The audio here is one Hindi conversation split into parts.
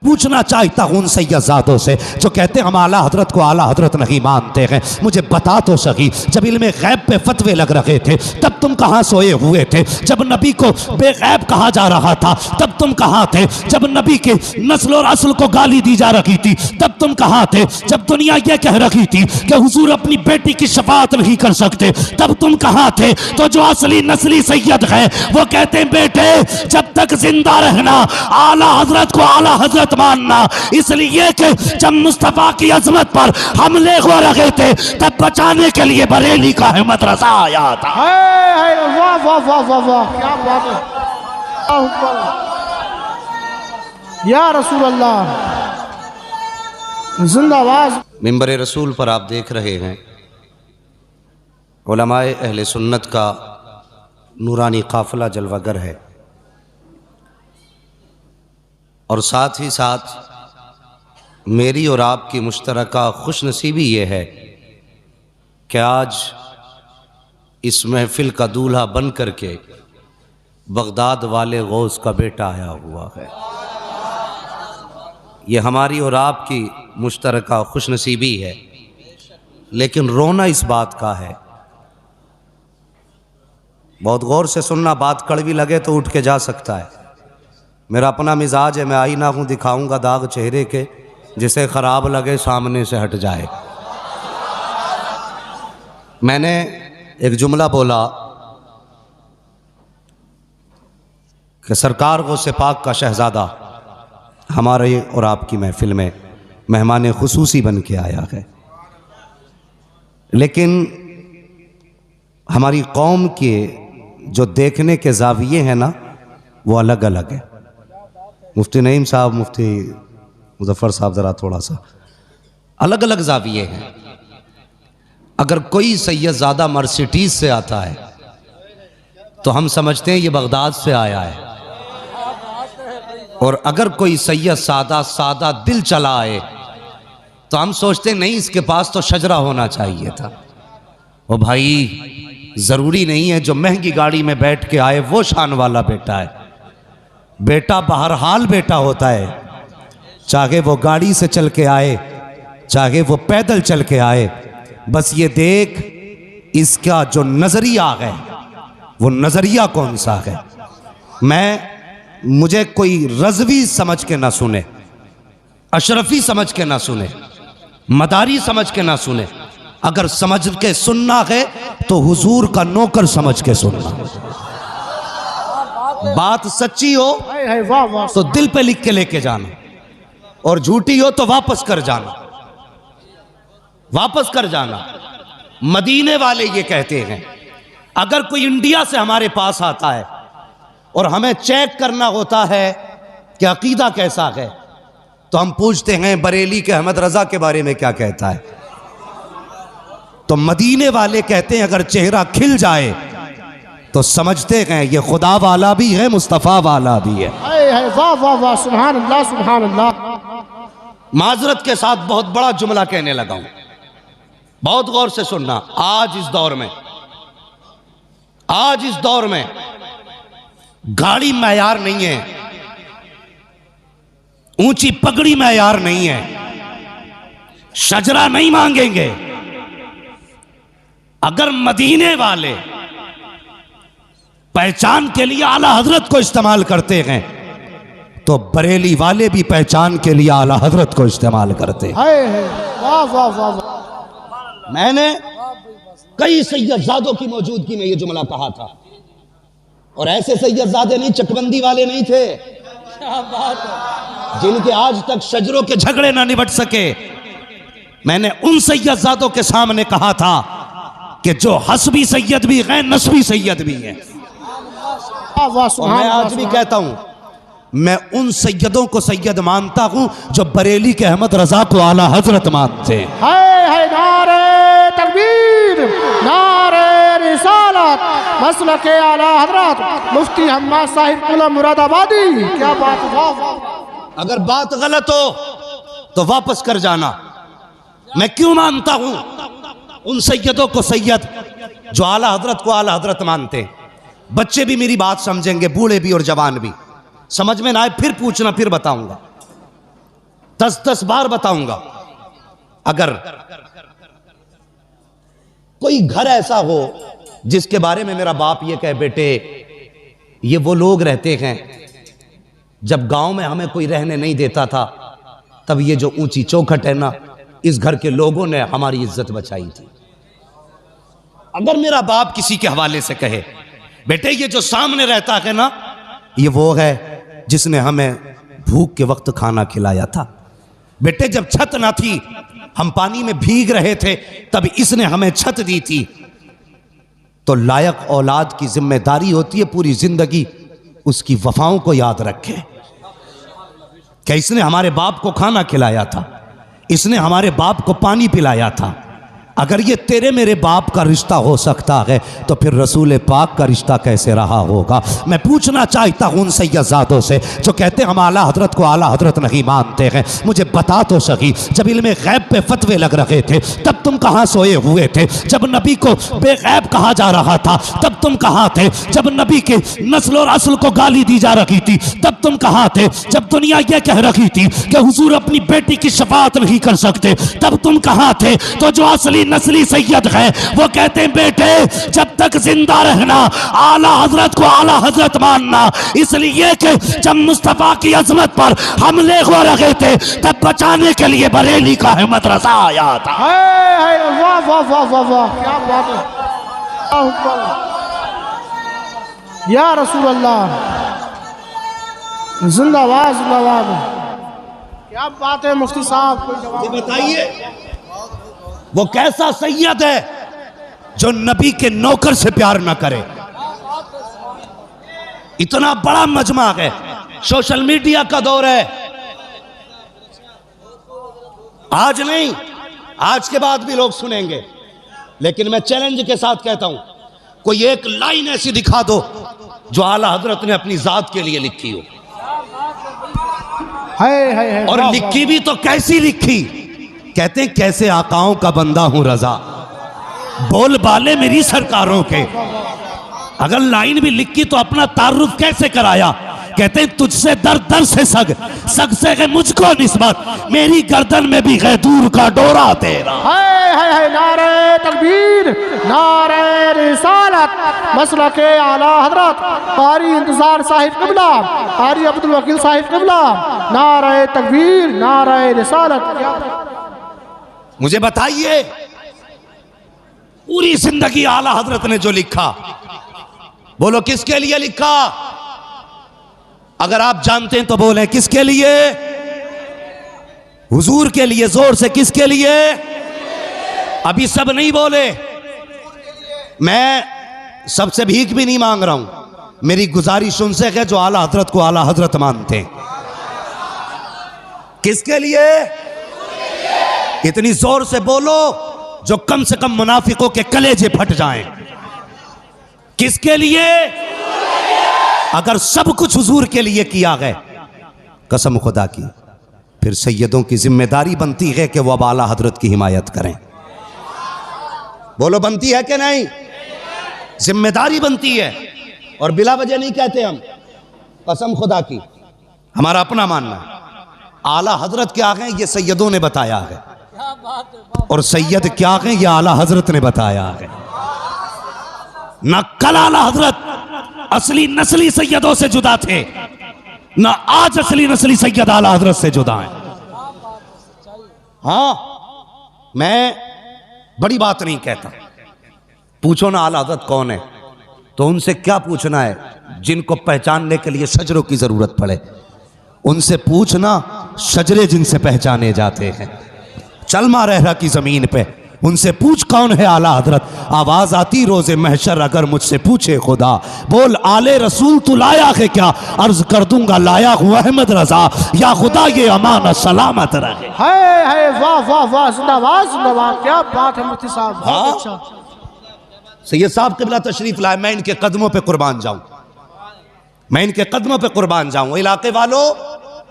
पूछना चाहता हूँ उन सैयदजादों से जो कहते हैं हम आला हजरत को आला हजरत नहीं मानते हैं, मुझे बता तो सही, जब इल्मे गैब पे फतवे लग रहे थे तब तुम कहाँ सोए हुए थे? जब नबी को बेगैब कहा जा रहा था तब तुम कहाँ थे? जब नबी के नस्ल और असल को गाली दी जा रही थी तब तुम कहाँ थे? जब दुनिया ये कह रही थी कि हुजूर अपनी बेटी की शफाअत नहीं कर सकते तब तुम कहाँ थे? तो जो असली नस्ली सैयद है वो कहते हैं बेटे जब तक जिंदा रहना आला हजरत को आला हजरत मानना, इसलिए कि जब मुस्तफा की अजमत पर हमले हो रहे थे तब बचाने के लिए बरेली का है मदरसा आया था। वाह वाह वाह वाह वाह, क्या बात है या रसूल अल्लाह, जिंदाबाद। मिंबर रसूल पर आप देख रहे हैं उलमाए अहले सुन्नत का नूरानी काफिला जलवागर है, और साथ ही साथ मेरी और आपकी मुश्तरका खुशनसीबी ये है कि आज इस महफिल का दूल्हा बन करके बगदाद वाले गौस का बेटा आया हुआ है। ये हमारी और आपकी मुश्तरका खुशनसीबी है, लेकिन रोना इस बात का है, बहुत गौर से सुनना, बात कड़वी लगे तो उठ के जा सकता है। मेरा अपना मिजाज है, मैं आईना हूँ, दिखाऊंगा दाग चेहरे के, जिसे खराब लगे सामने से हट जाए। मैंने एक जुमला बोला कि सरकार गौसे पाक का शहजादा हमारे और आपकी महफिल में मेहमान खुसूसी बन के आया है, लेकिन हमारी कौम के जो देखने के जाविये हैं ना वो अलग अलग है। मुफ्ती नईम साहब, मुफ्ती मुजफ्फर साहब, ज़रा थोड़ा सा अलग अलग जाविये हैं। अगर कोई सैयदजादा मर्सिडीज से आता है तो हम समझते हैं ये बगदाद से आया है, और अगर कोई सैयद सादा दिल चला आए तो हम सोचते हैं नहीं इसके पास तो शजरा होना चाहिए था। ओ भाई, ज़रूरी नहीं है जो महंगी गाड़ी में बैठ के आए वो शान वाला बेटा है। बेटा बहरहाल बेटा होता है, चाहे वो गाड़ी से चल के आए चाहे वो पैदल चल के आए, बस ये देख इसका जो नज़रिया है वो नज़रिया कौन सा है। मुझे कोई रज़वी समझ के ना सुने, अशरफी समझ के ना सुने, मदारी समझ के ना सुने, अगर समझ के सुनना है तो हुजूर का नौकर समझ के सुनना। बात सच्ची हो तो दिल पे लिख के लेके जाना, और झूठी हो तो वापस कर जाना, वापस कर जाना। मदीने वाले ये कहते हैं अगर कोई इंडिया से हमारे पास आता है और हमें चेक करना होता है कि अकीदा कैसा है, तो हम पूछते हैं बरेली के अहमद रजा के बारे में क्या कहता है, तो मदीने वाले कहते हैं अगर चेहरा खिल जाए तो समझते हैं ये खुदा वाला भी है, मुस्तफ़ा वाला भी है। वाह वाह वाह, सुभान अल्लाह सुभान अल्लाह। माजरत के साथ बहुत बड़ा जुमला कहने लगा हूं, बहुत गौर से सुनना। आज इस दौर में गाड़ी मैयार नहीं है, ऊंची पगड़ी मैयार नहीं है, शजरा नहीं मांगेंगे। अगर मदीने वाले पहचान के लिए आला हजरत को इस्तेमाल करते हैं तो बरेली वाले भी पहचान के लिए आला हजरत को इस्तेमाल करते हैं। वाह वाह वाह। मैंने कई सैयदजादों की मौजूदगी में यह जुमला कहा था, और ऐसे सैयदजादे नहीं, चकबंदी वाले नहीं थे जिनके आज तक शजरों के झगड़े ना निबट सके। मैंने उन सैयदजादों के सामने कहा था कि जो हसबी सैयद भी हैं, नस्बी सैयद भी हैं। और मैं आज भी कहता हूं, मैं उन सैयदों को सैयद मानता हूं जो बरेली के अहमद रजा को आला हजरत मानते हैं। नारे तकबीर, नारे रिसालत, मसलक आला हजरत मुफ्ती हम्माद साहिब कुला मुरादाबादी। क्या बात है। अगर बात गलत हो तो वापस कर जाना। मैं क्यों मानता हूं उन सैयदों को सैयद जो आला हजरत को आला हजरत मानते हैं? बच्चे भी मेरी बात समझेंगे, बूढ़े भी और जवान भी। समझ में ना आए फिर पूछना, फिर बताऊंगा। 10-10 बार बताऊंगा। अगर कोई घर ऐसा हो जिसके बारे में मेरा बाप ये कहे, बेटे ये वो लोग रहते हैं, जब गांव में हमें कोई रहने नहीं देता था तब ये जो ऊंची चौखट है ना, इस घर के लोगों ने हमारी इज्जत बचाई थी। अगर मेरा बाप किसी के हवाले से कहे, बेटे ये जो सामने रहता है ना, ये वो है जिसने हमें भूख के वक्त खाना खिलाया था। बेटे जब छत ना थी, हम पानी में भीग रहे थे, तब इसने हमें छत दी थी। तो लायक औलाद की जिम्मेदारी होती है पूरी जिंदगी उसकी वफाओं को याद रखे। क्या इसने हमारे बाप को खाना खिलाया था, इसने हमारे बाप को पानी पिलाया था। अगर ये तेरे मेरे बाप का रिश्ता हो सकता है तो फिर रसूल पाक का रिश्ता कैसे रहा होगा। मैं पूछना चाहता हूँ उन सैयदजादों से जो कहते हैं हम आला हजरत को आला हजरत नहीं मानते हैं, मुझे बता तो सही, जब इल्मे गैब पे फतवे लग रहे थे तब तुम कहाँ सोए हुए थे? जब नबी को बेगैब कहा जा रहा था तब तुम कहाँ थे? जब नबी के नस्ल और असल को गाली दी जा रही थी तब तुम कहाँ थे? जब दुनिया ये कह रही थी कि हुजूर अपनी बेटी की शफाअत नहीं कर सकते तब तुम कहाँ थे? तो जो असली नस्ली सैयद है वो कहते हैं बेटे जब तक जिंदा रहना आला हजरत को आला हजरत मानना, इसलिए कि जब मुस्तफा की अजमत पर हमले हो रहे थे तब बचाने के लिए बरेली का है मदरसा आया था। वाह वाह वाह वाह वाह, क्या बात है, अल्लाहु अकबर, या रसूल अल्लाह, जिंदाबाद जिंदाबाद, क्या बात है मुफ्ती साहब, कोई जवाब बताइए वो कैसा सैयद है जो नबी के नौकर से प्यार ना करे? इतना बड़ा मजमा है, सोशल मीडिया का दौर है, आज नहीं आज के बाद भी लोग सुनेंगे, लेकिन मैं चैलेंज के साथ कहता हूं कोई एक लाइन ऐसी दिखा दो जो आला हजरत ने अपनी जात के लिए लिखी हो। है और लिखी भी तो कैसी लिखी? कहते हैं कैसे आकाओं का बंदा हूं रजा, बोल बाले मेरी सरकारों के। अगर लाइन भी लिखी तो अपना तारुफ कैसे कराया? कहते हैं तुझसे दर दर से सग, सग से है मुझको निस्बत, मेरी गर्दन में भी है दूर का डोरा तेरा। है नारे तकबीर, नारे रिसालत, मसलके आला हजरत कारी इंतजार साहिब क़िबला, कारी अब्दुल वकील साहिब क़िबला, नारे तकबीर, नारे रिसालत। मुझे बताइए पूरी जिंदगी आला हजरत ने जो लिखा, बोलो किसके लिए लिखा? अगर आप जानते हैं तो बोले किसके लिए? हुजूर के लिए, जोर से किसके लिए? अभी सब नहीं बोले, मैं सबसे भीख भी नहीं मांग रहा हूं, मेरी गुजारिश उनसे है जो आला हजरत को आला हजरत मानते हैं। किसके लिए? इतनी जोर से बोलो जो कम से कम मुनाफिकों के कलेजे फट जाएं। किसके लिए? अगर सब कुछ हुजूर के लिए किया गया, कसम खुदा की, फिर सैयदों की जिम्मेदारी बनती है कि वो अब आला हजरत की हिमायत करें। बोलो बनती है कि नहीं? जिम्मेदारी बनती है, और बिला वजह नहीं कहते हम, कसम खुदा की, हमारा अपना मानना है। आला हजरत क्या है ये सैयदों ने बताया है, और सैयद क्या है ये आला हजरत ने बताया है। ना कल आला हजरत असली नस्ली सैयदों से जुदा थे, ना आज असली नस्ली सैयद आला हजरत से जुदा हैं। हाँ, मैं बड़ी बात नहीं कहता, पूछो ना आला हजरत कौन है, तो उनसे क्या पूछना है जिनको पहचानने के लिए शजरों की जरूरत पड़े, उनसे पूछना शजरे जिनसे पहचाने जाते हैं। चलमा रहरा की जमीन पे उनसे पूछ कौन है आला हजरत, आवाज आती रोजे महशर अगर मुझसे पूछे खुदा, बोल आले रसूल तू लाया है क्या, अर्ज कर दूंगा लाया हूँ अहमद रजा, या खुदा ये अमान सलामत रहे। है वाह वाह वाह, जिंदाबाद जिंदाबाद, क्या बात है मुफ्ती साहब, बहुत अच्छा। सैयद साहब क़िबला तशरीफ लाए, मैं इनके कदमों पे कुर्बान जाऊं, मैं इनके कदमों पे कुर्बान जाऊं। इलाके वालों,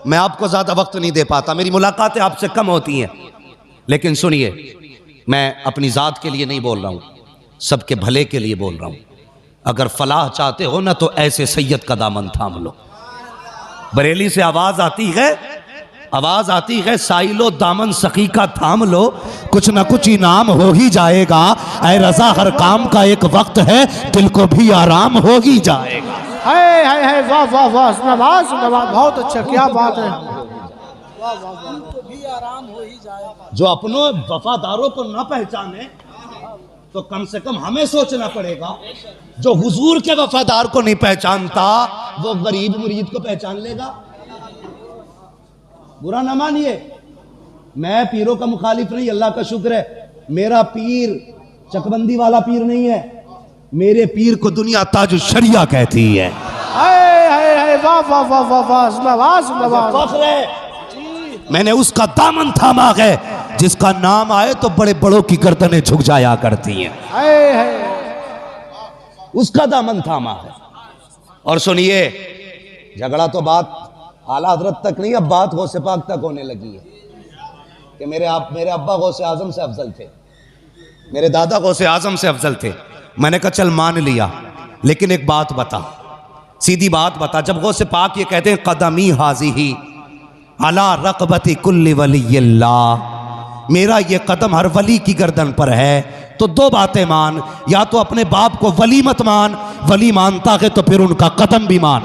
मैं आपको ज्यादा वक्त नहीं दे पाता, मेरी मुलाकातें आपसे कम होती हैं, लेकिन सुनिए, मैं अपनी ज़ात के लिए नहीं बोल रहा हूँ, सबके भले के लिए बोल रहा हूँ। अगर फलाह चाहते हो ना तो ऐसे सैयद का दामन थाम लो। बरेली से आवाज़ आती है आवाज आती है साइलो दामन सखी का थाम लो, कुछ न कुछ इनाम हो ही जाएगा। ऐ रजा हर काम का एक वक्त है, दिल को भी आराम हो ही जाएगा। है वाह वाह वाह, जिंदाबाद जिंदाबाद, बहुत अच्छा, क्या बात है। जो अपनों वफादारों को न पहचाने तो कम से कम हमें सोचना पड़ेगा। जो हुजूर के वफादार को नहीं पहचानता वो गरीब मुरीद को पहचान लेगा। बुरा ना मानिए, मैं पीरों का मुखालिफ नहीं, अल्लाह का शुक्र है। मेरा पीर चकबंदी वाला पीर नहीं है, मेरे पीर को दुनिया ताज शरिया कहती है। वाह वाह वाह वाह वाह, जिंदाबाद जिंदाबाद। फख्र है मैंने उसका दामन थामा है जिसका नाम आए तो बड़े बड़ों की गर्दनें झुक जाया करती हैं। उसका दामन थामा है। और सुनिए, झगड़ा तो बात आला हजरत तक नहीं, अब बात गौसे पाक तक होने लगी है कि मेरे अब्बा गौसे आजम से अफजल थे, मेरे दादा गौसे आजम से अफजल थे। मैंने कहा चल मान लिया, लेकिन एक बात बता, सीधी बात बता। जब गौसे पाक ये कहते हैं कदमी हाजी ही अला रक़बती कुल्ली वलिय्यिल्लाह, मेरा ये कदम हर वली की गर्दन पर है, तो दो बातें मान, या तो अपने बाप को वली मत मान, वली मानता है तो फिर उनका कदम भी मान।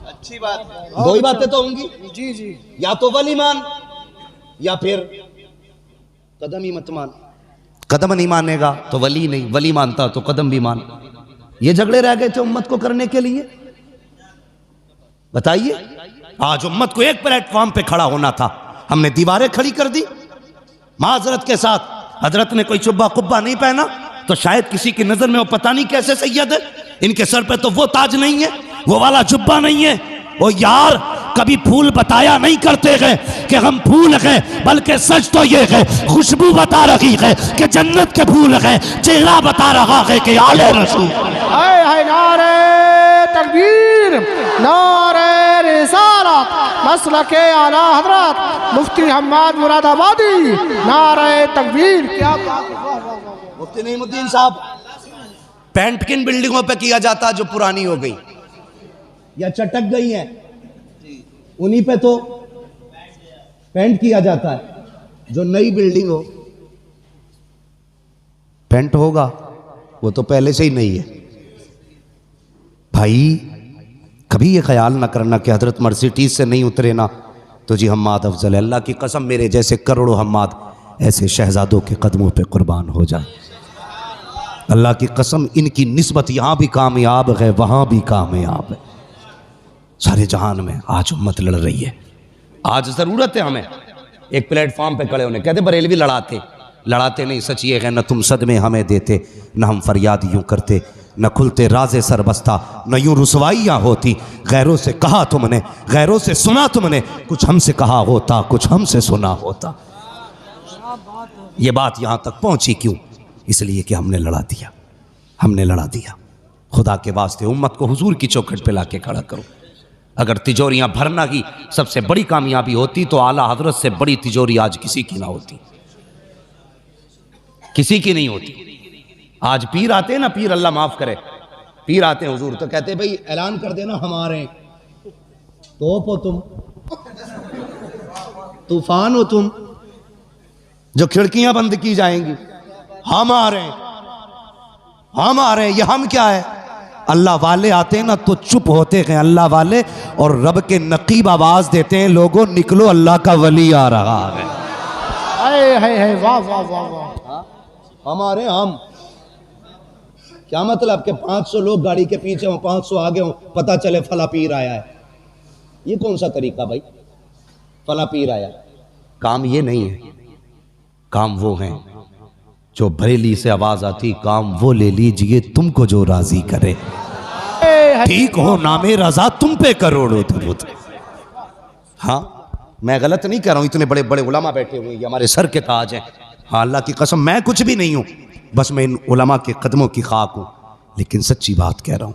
अच्छी बात है, दो ही बातें तो होंगी जी जी, या तो वली मान या फिर कदम ही मत मान। कदम नहीं मानेगा तो वली नहीं, वली मानता तो कदम भी मान। ये झगड़े रह गए थे उम्मत को करने के लिए। बताइए, आज उम्मत को एक प्लेटफॉर्म पे खड़ा होना था, हमने दीवारें खड़ी कर दी माजरत के साथ। हजरत ने कोई चुब्बा कुब्बा नहीं पहना तो शायद किसी की नजर में वो पता नहीं कैसे सैयद है, इनके सर पे तो वो ताज नहीं है, वो वाला जुब्बा नहीं है। ओ यार, कभी फूल बताया नहीं करते हैं कि हम फूल हैं, बल्कि सच तो ये है खुशबू बता रही है कि जन्नत के फूल हैं, चेहरा बता रहा है कि आले रसूल। हाय नारे तकबीर, नारे रिसालत, मसलके आला हजरत मुफ्ती हम्माद मुरादाबादी, नारे तकबीर, क्या बात है। मुफ्ती नईमुद्दीन साहब, पेंट किन बिल्डिंगों पे किया जाता जो पुरानी हो गई या चटक गई हैं, उन्हीं पे तो पेंट किया जाता है। जो नई बिल्डिंग हो पेंट होगा वो तो पहले से ही नहीं है। भाई कभी ये ख्याल ना करना कि हजरत मर्सिडीज से नहीं उतरे ना तो जी हम्माद अफजल है। अल्लाह की कसम, मेरे जैसे करोड़ों हम्माद ऐसे शहजादों के कदमों पे कुर्बान हो जाए। अल्लाह की कसम, इनकी निस्बत यहाँ भी कामयाब है, वहाँ भी कामयाब है। सारे जहान में आज उम्मत लड़ रही है। आज ज़रूरत है हमें एक प्लेटफॉर्म पे खड़े होने। कहते बरेलवी लड़ाते नहीं, सच ये है न तुम सदमे हमें देते, न हम फरियाद यूँ करते, न खुलते राजे सर बस्ता, न यूँ रुसवाइयाँ होती। गैरों से कहा तुमने, गैरों से सुना तुमने, कुछ हमसे कहा होता, कुछ हमसे सुना होता। ये बात यहाँ तक पहुँची क्यों? इसलिए कि हमने लड़ा दिया। खुदा के वास्ते उम्मत को हुजूर की चौखट पे लाके खड़ा करो। अगर तिजोरियां भरना की सबसे बड़ी कामयाबी होती तो आला हजरत से बड़ी तिजोरी आज किसी की ना होती, किसी की नहीं होती। आज पीर आते हैं ना, पीर अल्लाह माफ करे, पीर आते हैं हुजूर तो कहते भाई ऐलान कर देना हमारे, तोप हो तुम, तूफान हो तुम, जो खिड़कियां बंद की जाएंगी, हमारे ये हम क्या है? अल्लाह वाले आते हैं ना तो चुप होते हैं अल्लाह वाले, और रब के नकीब आवाज देते हैं, लोगों निकलो अल्लाह का वली आ रहा है। वाह वाह वाह वाह, हमारे हम क्या मतलब कि 500 लोग गाड़ी के पीछे हो, 500 आगे हो, पता चले फला पीर आया है। ये कौन सा तरीका भाई? फला पीर आया, काम ये नहीं है। काम वो है जो बरेली से आवाज आती, काम वो ले लीजिए तुमको जो राजी करे, ठीक हो नामे रजा तुम पे करोड़ों दुरूद। हाँ, मैं गलत नहीं कह रहा हूं, इतने बड़े बड़े उलमा बैठे हुए हैं, हमारे सर के ताज हैं। हाँ, अल्लाह की कसम मैं कुछ भी नहीं हूं, बस मैं इन उलमा के कदमों की खाक हूं। लेकिन सच्ची बात कह रहा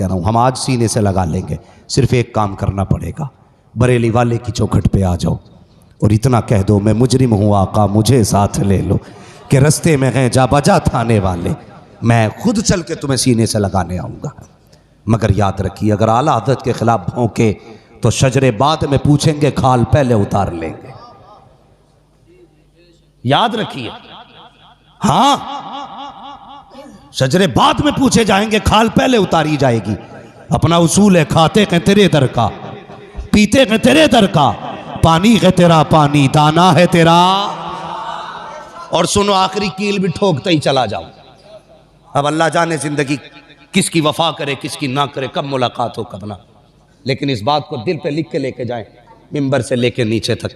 हूं, हम आज सीने से लगा लेंगे। सिर्फ एक काम करना पड़ेगा, बरेली वाले की चौखट पे आ जाओ और इतना कह दो, मैं मुजरिम हूँ आका मुझे साथ ले लो, कि रस्ते में हैं जा बजा थाने वाले, मैं खुद चल के तुम्हें सीने से लगाने आऊँगा। मगर याद रखिए, अगर आला हज़रत के ख़िलाफ़ भौंके तो शजरे बाद में पूछेंगे, खाल पहले उतार लेंगे। याद रखिए, हां, शजरे बाद में पूछे जाएंगे, खाल पहले उतारी जाएगी। अपना उसूल है, खाते हैं तेरे दर का, पीते हैं तेरे दर का, पानी है तेरा पानी, दाना है तेरा। और सुनो, आखिरी कील भी ठोकते ही चला जाओ। अब अल्लाह जाने जिंदगी किसकी वफा करे, किसकी ना करे, कब मुलाकात हो कब ना। लेकिन इस बात को दिल पे लिख के लेके जाएं, मिंबर से लेके नीचे तक।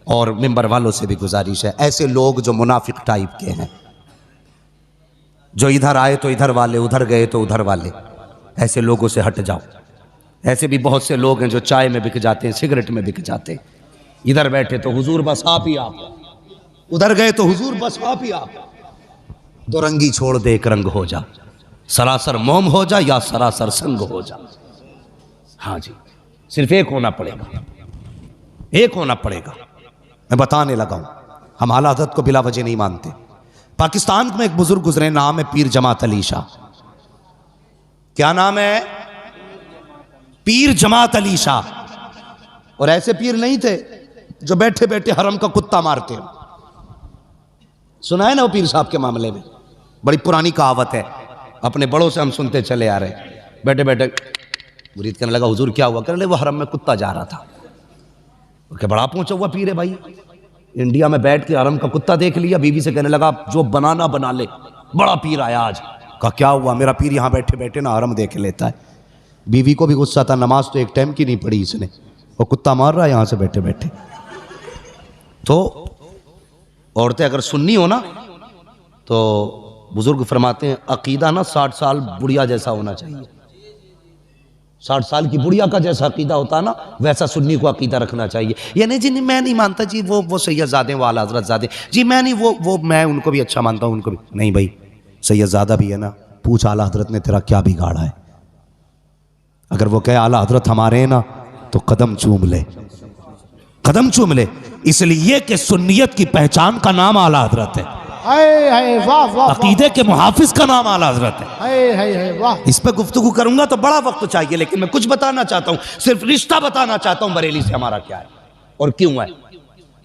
और मिंबर वालों से भी गुजारिश है, ऐसे लोग जो मुनाफिक टाइप के हैं, जो इधर आए तो इधर वाले, उधर गए तो उधर वाले, ऐसे लोगों से हट जाओ। ऐसे भी बहुत से लोग हैं जो चाय में बिक जाते हैं, सिगरेट में बिक जाते हैं। इधर बैठे तो हुजूर बस आप ही आप, उधर गए तो हुजूर बस आप ही आप। दो रंगी छोड़ दे, एक रंग हो जा, सरासर मोम हो जा या सरासर संग हो जा। हाँ जी, सिर्फ एक होना पड़ेगा, एक होना पड़ेगा। मैं बताने लगा हूं, हम आला हज़रत को बिला वजह नहीं मानते। पाकिस्तान में एक बुजुर्ग गुजरे, नाम है पीर जमात अली शाह। क्या नाम है? पीर जमात अली शाह। और ऐसे पीर नहीं थे जो बैठे बैठे हरम का कुत्ता मारते हो। सुना है ना वो पीर साहब के मामले में, बड़ी पुरानी कहावत है, अपने बड़ों से हम सुनते चले आ रहे। बैठे बैठे मुरीद कहने लगा, हुजूर क्या हुआ? कहने लगे, वो हरम में कुत्ता जा रहा था। क्या बड़ा पहुंचा हुआ पीर है भाई, इंडिया में बैठ के हरम का कुत्ता देख लिया। बीवी से कहने लगा, जो बनाना बना ले, बड़ा पीर आया आज। कहा क्या हुआ? मेरा पीर यहाँ बैठे बैठे ना हरम देख लेता है। बीवी को भी गुस्सा था, नमाज तो एक टाइम की नहीं पढ़ी इसने, वो कुत्ता मार रहा है यहाँ से बैठे बैठे। तो औरतें अगर सुन्नी हो ना, तो बुजुर्ग फरमाते हैं, अकीदा ना 60 साल बुढ़िया जैसा होना चाहिए। 60 साल की बुढ़िया का जैसा अकीदा होता है ना, वैसा सुन्नी को अकीदा रखना चाहिए। यानी जी मैं नहीं मानता जी वो सैयदजादे, वो आला हज़रत ज़ादे जी, मैं नहीं वो मैं उनको भी अच्छा मानता हूँ, उनको भी नहीं। भाई सैयदजादा भी है ना, पूछ आला हज़रत ने तेरा क्या बिगाड़ा है। अगर वो कहे आला हज़रत हमारे हैं ना, तो कदम चूम ले, कदम चूम ले। इसलिए कि सुन्नियत की पहचान का नाम आला हज़रत है, वाह वाह, अकीदे के मुहाफिज का नाम आला हज़रत है। वाह। इस पर गुफ्तगू करूंगा तो बड़ा वक्त चाहिए, लेकिन मैं कुछ बताना चाहता हूं, सिर्फ रिश्ता बताना चाहता हूं बरेली से हमारा क्या है और क्यों है।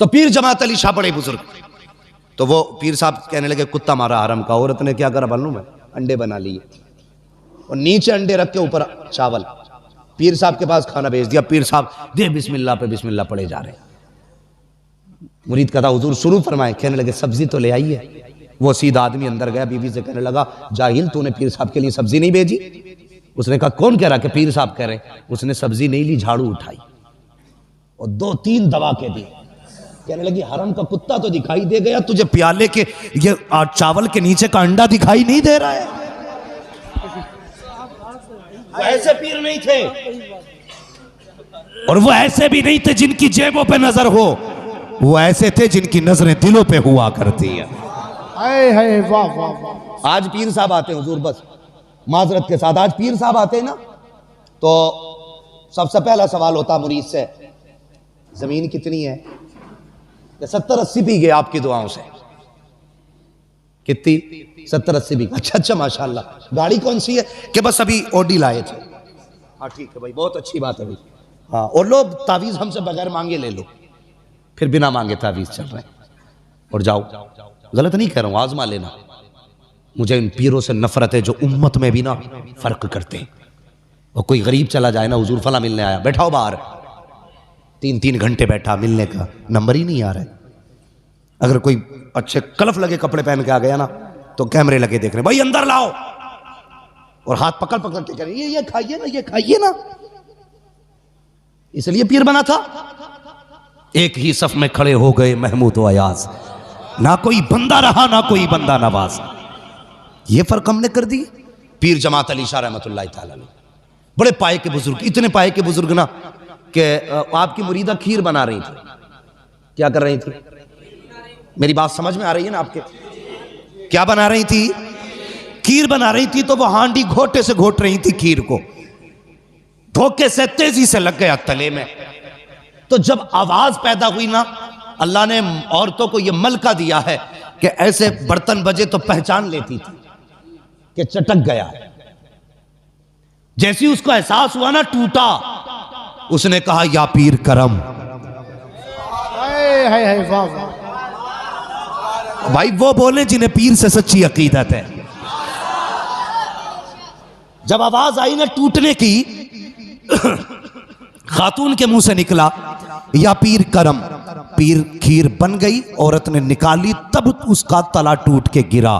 तो पीर जमात अली शाह बड़े बुजुर्ग, तो वो पीर साहब कहने लगे, कुत्ता मारा हरम का। औरत ने क्या करा मालूम है? अंडे बना लिए और नीचे अंडे रख के ऊपर चावल। पीर साहब के पास खाना भेज दिया। पीर साहब दे बिस्मिल्लाह पे बिस्मिल्लाह पड़े जा रहे। मुरीद कहता, हुजूर शुरू फरमाए। कहने लगे, सब्जी तो ले आइए। वो सीधा आदमी अंदर गया, बीवी से कहने लगा, जाहिल तूने पीर साहब के लिए सब्जी नहीं भेजी? उसने कहा, कौन कह रहा कि पीर साहब कह रहे? उसने सब्जी नहीं ली, झाड़ू उठाई और 2-3 दबा के दी। कहने लगी, हरम का कुत्ता तो दिखाई दे गया, तुझे प्याले के ये चावल के नीचे का अंडा दिखाई नहीं दे रहा है? वो ऐसे पीर नहीं थे, और वो ऐसे भी नहीं थे जिनकी जेबों पे नजर हो। वो ऐसे थे जिनकी नजरें दिलों पे हुआ करती है। वाह वाह वाह। आज पीर साहब आते हैं हुजूर, बस माजरत के साथ, आज पीर साहब आते हैं ना, तो सबसे पहला सवाल होता मुरीद से, जमीन कितनी है? 70-80 बीघे आपकी दुआओं से। कितनी? 70-80 बीघे। अच्छा माशाल्लाह। गाड़ी कौन सी है? कि बस अभी ऑडी लाए थे। हाँ ठीक है भाई, बहुत अच्छी बात है भाई। हाँ, और लो तावीज़ हमसे बगैर मांगे ले लो, फिर बिना मांगे तावीज़ चल रहे हैं। और जाओ, गलत नहीं कह रहा हूँ, आजमा लेना। मुझे इन पीरों से नफरत है जो उम्मत में भी ना फर्क करते हैं। और कोई गरीब चला जाए ना, हुजूर फला मिलने आया, बैठाओ बाहर, 3-3 घंटे बैठा, मिलने का नंबर ही नहीं आ रहा है। अगर कोई अच्छे कलफ लगे कपड़े पहन के आ गया ना, तो कैमरे लगे देख रहे, भाई अंदर लाओ, और हाथ पकड़ पकड़ के कह रहे, ये खाइए ना, ये खाइए ना। इसलिए पीर बना था। एक ही सफ में खड़े हो गए महमूद व अयाज, ना कोई बंदा रहा ना कोई बंदा नवाज। ये फर्क हमने कर दी। पीर जमात अली शाह रहमतुल्लाह तआला अलैह बड़े पाए के बुजुर्ग, इतने पाए के बुजुर्ग ना कि आपकी मुरीदा खीर बना रही थी। क्या कर रही थी? मेरी बात समझ में आ रही है ना आपके? क्या बना रही थी? खीर बना रही थी। तो वो हांडी घोटे से घोट रही थी खीर को, धोखे से तेजी से लग गया तले में। तो जब आवाज पैदा हुई ना, अल्लाह ने औरतों को यह मलका दिया है कि ऐसे बर्तन बजे तो पहचान लेती थी कि चटक गया है। जैसे उसको एहसास हुआ ना, टूटा, उसने कहा या पीर करम। हाय वाह वाह। भाई वो बोले जिन्हें पीर से सच्ची अकीदत है। जब आवाज आई ना टूटने की, खातून के मुंह से निकला या पीर करम। पीर खीर बन गई, औरत ने निकाली, तब उसका तला टूट के गिरा।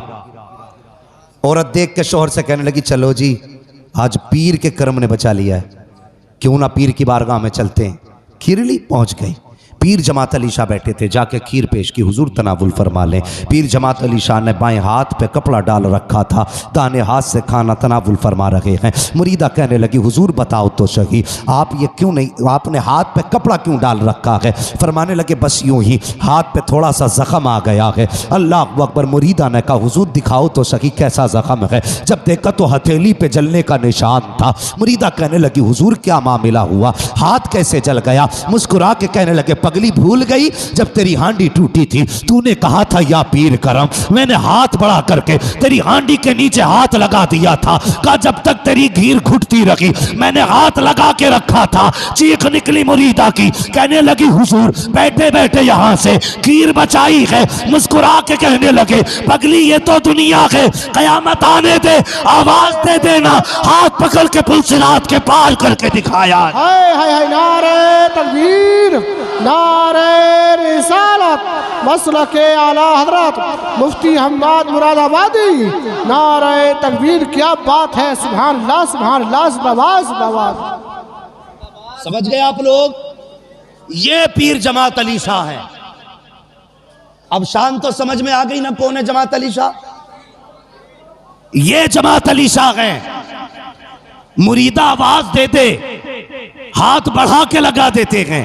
औरत देख के शौहर से कहने लगी चलो जी, आज पीर के करम ने बचा लिया है, क्यों ना पीर की बारगाह में चलते हैं। खीरली पहुंच गई। पीर जमात अली शाह बैठे थे, जाके खीर पेश की, हुजूर तनावुल फरमा लें। पीर जमात अली शाह ने बाएं हाथ पे कपड़ा डाल रखा था, दाने हाथ से खाना तनावुल फरमा रहे हैं। मुरीदा कहने लगी हुजूर बताओ तो सही, आप ये क्यों नहीं, आपने हाथ पे कपड़ा क्यों डाल रखा है। फरमाने लगे बस यूं ही हाथ पे थोड़ा सा जख्म आ गया है। अल्लाह अकबर। मुरीदा ने कहा हुजूर दिखाओ तो सही कैसा जख्म है। जब देखा तो हथेली पे जलने का निशान था। मुरीदा कहने लगी हुजूर क्या मामला हुआ, हाथ कैसे जल गया। मुस्कुरा के कहने लगे पगली भूल गई जब तेरी हांडी टूटी थी, तूने कहा था या पीर करम, मैंने हाथ बढ़ा करके तेरी हांडी के नीचे हाथ लगा दिया था। कहा जब तक तेरी घीर घुटती रही मैंने हाथ लगा के रखा था। चीख निकली मुरीदा की, कहने लगी हुजूर बैठे बैठे यहां से खीर बचाई है। मुस्कुरा के कहने लगे पगली ये तो दुनिया है, कयामत आने दे आवाज दे देना। हाथ पकड़ के पुलसिरात के पार करके दिखाया। हाय नारे तकबीर, नारे रिसालत, मसलके आला हजरत मुफ्ती हम्माद मुरादाबादी। नारे तकबीर, क्या बात है, सुभान अल्लाह सुभान अल्लाह, जिंदाबाद जिंदाबाद। समझ गए आप लोग, ये पीर जमात अली शाह है। अब शान तो समझ में आ गई ना कौन है जमात अली शाह। ये जमात अली शाह है। मुरीदा आवाज दे दे हाथ बढ़ा के लगा देते हैं।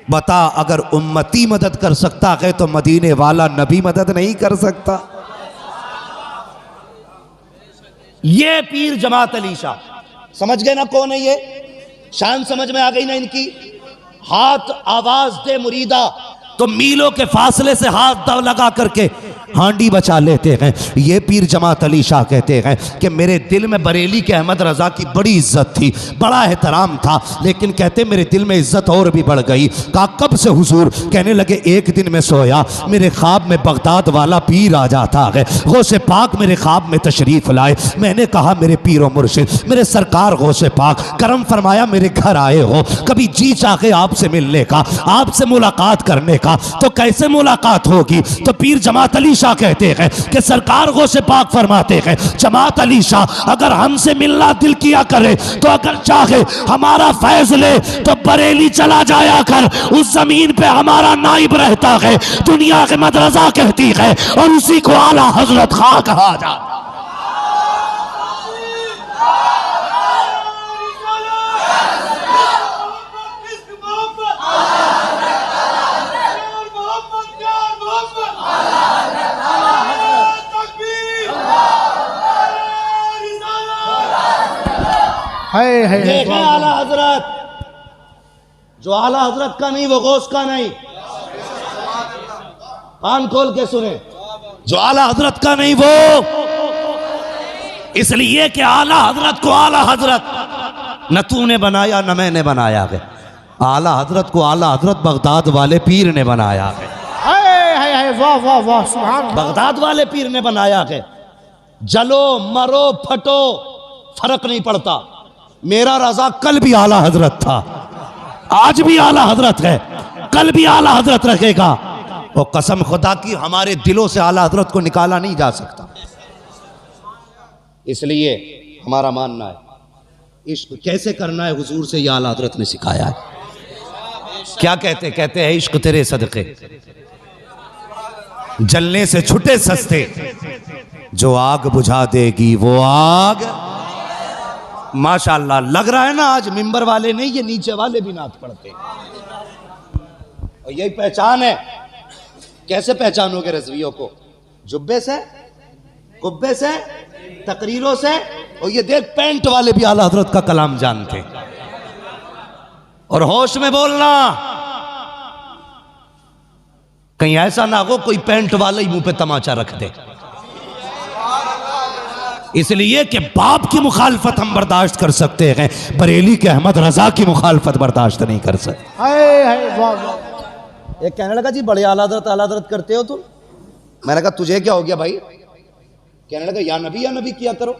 बता अगर उम्मती मदद कर सकता है तो मदीने वाला नबी मदद नहीं कर सकता। ये पीर जमात अली शाह। समझ गए ना कौन है ये, शान समझ में आ गई ना इनकी। हाथ आवाज दे मुरीदा तो मीलों के फासले से हाथ लगा करके हांडी बचा लेते हैं। ये पीर जमात अली शाह कहते हैं कि मेरे दिल में बरेली के अहमद रजा की बड़ी इज्जत थी, बड़ा एहतराम था, लेकिन कहते मेरे दिल में इज्जत और भी बढ़ गई। कहा कब से हुजूर। कहने लगे एक दिन में सोया, मेरे ख्वाब में बगदाद वाला पीर आ जाता है। गौसे पाक मेरे ख्वाब में तशरीफ लाए। मैंने कहा मेरे पीर और मुर्शिद, मेरे सरकार गौसे पाक करम फरमाया मेरे घर आए हो, कभी जी चाहे आपसे मिलने का, आपसे मुलाकात करने का, तो कैसे मुलाकात होगी। तो पीर जमात अली शाह कहते हैं कि सरकार गौसे पाक फरमाते हैं जमात अली शाह अगर हमसे मिलना दिल किया करे तो अगर चाहे हमारा फैज ले तो बरेली चला जाया कर, उस जमीन पे हमारा नाइब रहता है। दुनिया के मदरसा कहती है और उसी को आला हजरत खां कहा जाता। देखें आला हजरत, जो आला हजरत का नहीं वो गौस का नहीं। कान खोल के सुने, जो आला हजरत का नहीं वो, इसलिए कि आला हजरत को आला हजरत न तूने बनाया न मैंने बनाया है। आला हजरत को आला हजरत बगदाद वाले पीर ने बनाया है। वाह वाह वाह, सुभान। बगदाद वाले पीर ने बनाया है। जलो मरो फटो फर्क नहीं पड़ता। मेरा रजा कल भी आला हजरत था, आज भी आला हजरत है, कल भी आला हजरत रहेगा। और कसम खुदा की हमारे दिलों से आला हजरत को निकाला नहीं जा सकता। इसलिए हमारा मानना है इश्क कैसे करना है हुजूर से ये आला हजरत ने सिखाया है। क्या कहते हैं इश्क तेरे सदके जलने से छुटे सस्ते, जो आग बुझा देगी वो आग। माशाअल्लाह लग रहा है ना आज मिंबर वाले नहीं ये नीचे वाले भी नात पढ़ते। और यही पहचान है। कैसे पहचानोगे रज़वियों को? जुब्बे से, कुब्बे से, तकरीरों से। और ये देख पैंट वाले भी आला हजरत का कलाम जानते। और होश में बोलना, कहीं ऐसा ना हो कोई पैंट वाला ही मुंह पे तमाचा रख दे। इसलिए कि बाप की मुखालफत हम बर्दाश्त कर सकते हैं, बरेली के अहमद रजा की मुखालफत बर्दाश्त नहीं कर सकते। हाय हाय वाह वाह। एक कहने लगा जी बड़े आला हज़रत करते हो तुम। मैंने कहा तुझे क्या हो गया भाई? कहने लगा या नबी किया करो।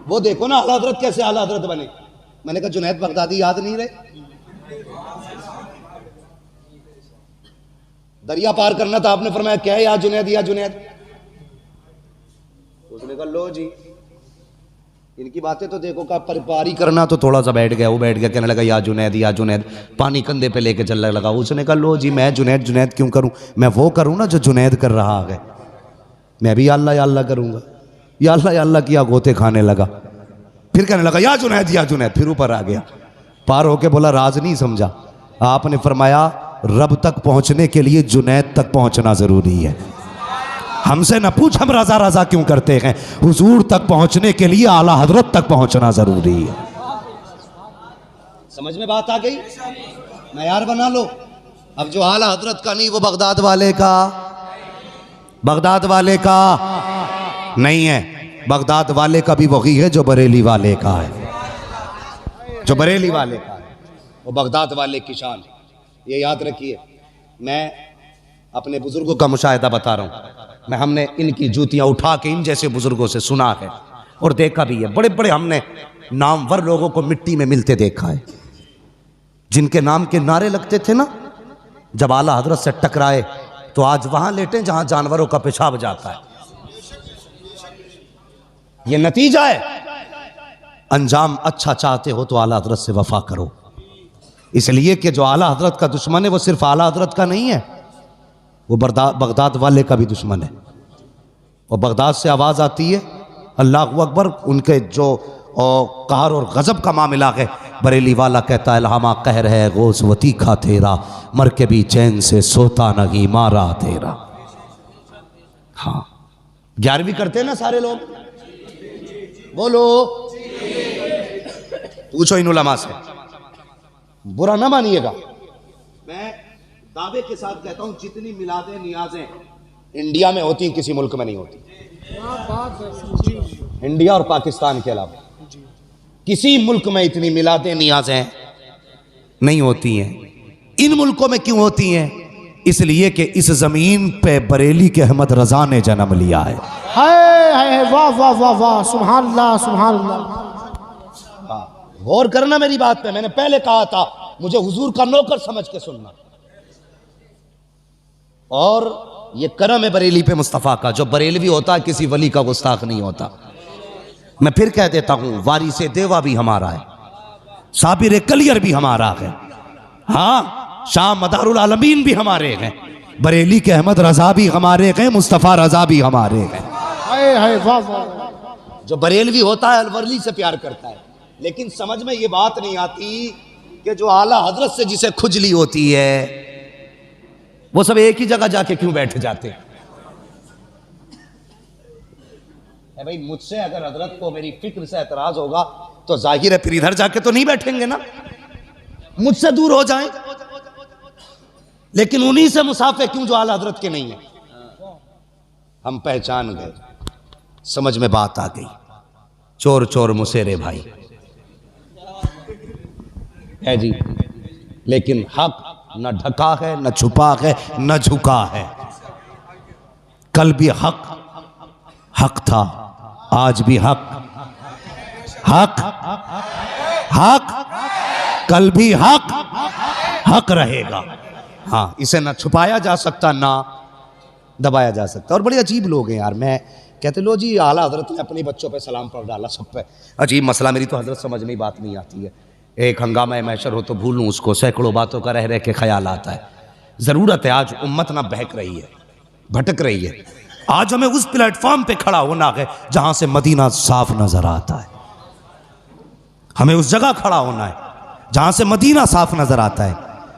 वो देखो ना आला हज़रत कैसे आला हज़रत बने। मैंने कहा जुनैद बगदादी याद नहीं रहे? दरिया पार करना था, आपने फरमाया क्या है या जुनैद या जुनैद। उसने कहा लो जी इनकी बातें तो देखो, का पारी करना तो थोड़ा सा बैठ गया, वो बैठ गया, कहने लगा या जुनैद पानी कंधे पे लेके चलने लगा। उसने कहा लो जी मैं जुनैद क्यों करूं, मैं वो करूं ना जो जुनैद कर रहा है। मैं भी अल्लाह या अल्लाह करूंगा। या अल्लाह किया, गोते खाने लगा। फिर कहने लगा या जुनैद, फिर ऊपर आ गया। पार होके बोला राज नहीं समझा। आपने फरमाया रब तक पहुंचने के लिए जुनैद तक पहुंचना जरूरी है। हमसे न पूछ हम रजा रजा क्यों करते हैं, हुजूर तक पहुंचने के लिए आला हजरत तक पहुंचना जरूरी है। समझ में बात आ गई? मयार बना लो। अब जो आला हजरत का नहीं वो बगदाद वाले का नहीं है। बगदाद वाले का भी वही है जो बरेली वाले का है। जो बरेली वाले का है वो बगदाद वाले की शान। ये याद रखिए। मैं अपने बुजुर्गों का मुशाहिदा बता रहा हूँ। हमने इनकी जूतियाँ उठा के इन जैसे बुजुर्गों से सुना है और देखा भी है। बड़े बड़े हमने नामवर लोगों को मिट्टी में मिलते देखा है, जिनके नाम के नारे लगते थे ना, जब आला हजरत से टकराए तो आज वहां लेटे जहां जानवरों का पेशाब जाता है। ये नतीजा है। अंजाम अच्छा चाहते हो तो आला हजरत से वफा करो। इसलिए कि जो आला हजरत का दुश्मन है वो सिर्फ आला हजरत का नहीं है, वो बगदाद वाले का भी दुश्मन है। और बगदाद से आवाज़ आती है अल्लाह अकबर। उनके जो कहर और गज़ब का मामला है, बरेली वाला कहता है लहामा कहर है गोसवती खा तेरा, मर के भी चैन से सोता नहीं मारा तेरा। हाँ 11वीं करते हैं ना सारे लोग, बोलो। पूछो इन उलमा से, बुरा ना मानिएगा। मैं दावे के साथ कहता हूं जितनी मिलादें नियाजें इंडिया में होती किसी मुल्क में नहीं होती। इंडिया और पाकिस्तान के अलावा किसी मुल्क में इतनी मिलादें नियाजें नहीं होती हैं। इन मुल्कों में क्यों होती हैं? इसलिए कि इस जमीन पे बरेली के अहमद रजा ने जन्म लिया है। हाय वाह वाह वाह वाह, सुभान अल्लाह सुभान अल्लाह। गौर करना मेरी बात पे। मैंने पहले कहा था मुझे हुजूर का नौकर समझ के सुनना। और ये करम है बरेली पे मुस्तफ़ा का। जो बरेलवी होता है किसी वली का गुस्ताख नहीं होता। मैं फिर कह देता हूं वारिसे देवा भी हमारा है, साबिर कलियर भी हमारा है, हाँ शाह मदारुल आलमीन भी हमारे हैं, बरेली के अहमद रजा भी हमारे हैं, मुस्तफ़ा रजा भी हमारे हैं। हाय वाह वाह। जो बरेलवी होता है अलवरली से प्यार करता है, लेकिन समझ में ये बात नहीं आती कि जो आला हजरत से जिसे खुजली होती है वो सब एक ही जगह जाके क्यों बैठ जाते हैं? भाई मुझसे अगर हजरत को मेरी फिक्र से एतराज होगा तो जाहिर है फिर इधर जाके तो नहीं बैठेंगे ना, मुझसे दूर हो जाएं। लेकिन उन्हीं से मुसाफे क्यों जो आला हजरत के नहीं है। हम पहचान गए, समझ में बात आ गई। चोर चोर मुसेरे भाई है जी, लेकिन हक न ढका है, न छुपा है, न झुका है। कल भी हक था, आज भी हक, कल भी हक रहेगा। हाँ, इसे ना छुपाया जा सकता ना दबाया जा सकता। और बड़े अजीब लोग हैं यार। मैं कहते लो जी आला हजरत ने अपने बच्चों पे सलाम पढ़ डाला सब पे। अजीब मसला, मेरी तो हजरत समझ में बात नहीं आती है। एक हंगामा मैशर हो तो भूलूं उसको, सैकड़ों बातों का रह के ख्याल आता है। ज़रूरत है आज उम्मत ना बहक रही है, भटक रही है। आज हमें उस प्लेटफॉर्म पे खड़ा होना है जहां से मदीना साफ नजर आता है। हमें उस जगह खड़ा होना है जहां से मदीना साफ नजर आता है।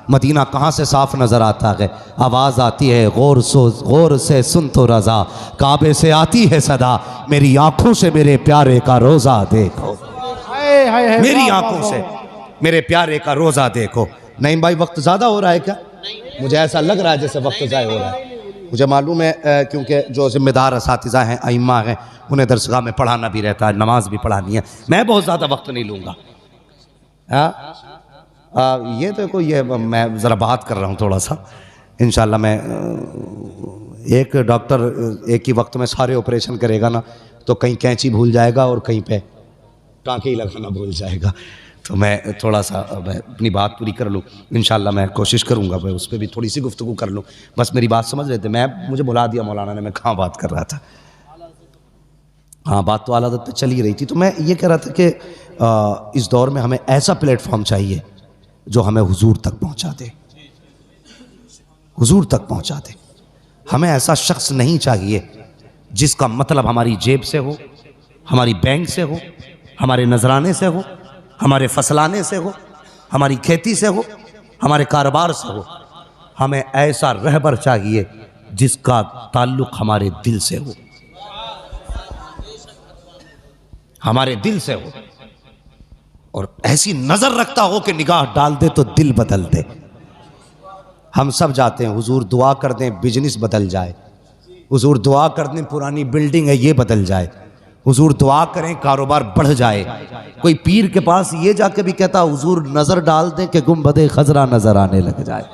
मदीना कहाँ से साफ नजर आता है? आवाज़ आती है गौर से सुन तो रजा, काबे से आती है सदा, मेरी आंखों से मेरे प्यारे का रोज़ा देखो। मेरी आंखों से मेरे प्यारे का रोज़ा देखो। नहीं भाई वक्त ज़्यादा हो रहा है क्या? मुझे ऐसा लग रहा है जैसे वक्त ज़ाया हो रहा है। मुझे मालूम है क्योंकि जो ज़िम्मेदार असातिज़ा हैं, अइम्मा हैं, उन्हें दरसगाह में पढ़ाना भी रहता है, नमाज भी पढ़ानी है। मैं बहुत ज़्यादा वक्त नहीं लूँगा। ये तो कोई ये मैं ज़रा बात कर रहा हूँ थोड़ा सा। इंशाल्लाह मैं एक डॉक्टर एक ही वक्त में सारे ऑपरेशन करेगा ना तो कहीं कैंची भूल जाएगा और कहीं पे टाँके ही लगाना भूल जाएगा। तो मैं थोड़ा सा मैं अपनी बात पूरी कर लूँ। इंशाल्लाह मैं कोशिश करूँगा मैं उस पर भी थोड़ी सी गुफ्तगू कर लूँ। बस मेरी बात समझ रहे थे, मुझे बुला दिया मौलाना ने, मैं कहाँ बात कर रहा था। हाँ, बात तो आला हज़रत पे चल ही रही थी। तो मैं ये कह रहा था कि इस दौर में हमें ऐसा प्लेटफॉर्म चाहिए जो हमें हुजूर तक पहुँचा दे, हुजूर तक पहुँचा दे। हमें ऐसा शख्स नहीं चाहिए जिसका मतलब हमारी जेब से हो, हमारी बैंक से हो, हमारे नजराने से हो, हमारे फसलाने से हो, हमारी खेती से हो, हमारे कारोबार से हो। हमें ऐसा रहबर चाहिए जिसका ताल्लुक हमारे दिल से हो, हमारे दिल से हो, और ऐसी नजर रखता हो कि निगाह डाल दे तो दिल बदल दे। हम सब जाते हैं हुजूर दुआ कर दें बिजनेस बदल जाए, हुजूर दुआ कर दें पुरानी बिल्डिंग है ये बदल जाए, हुजूर दुआ करें कारोबार बढ़ जाए। कोई पीर के पास ये जाके भी कहता हुजूर नजर डाल दें कि गुंबदे खजरा नजर आने लग जाए।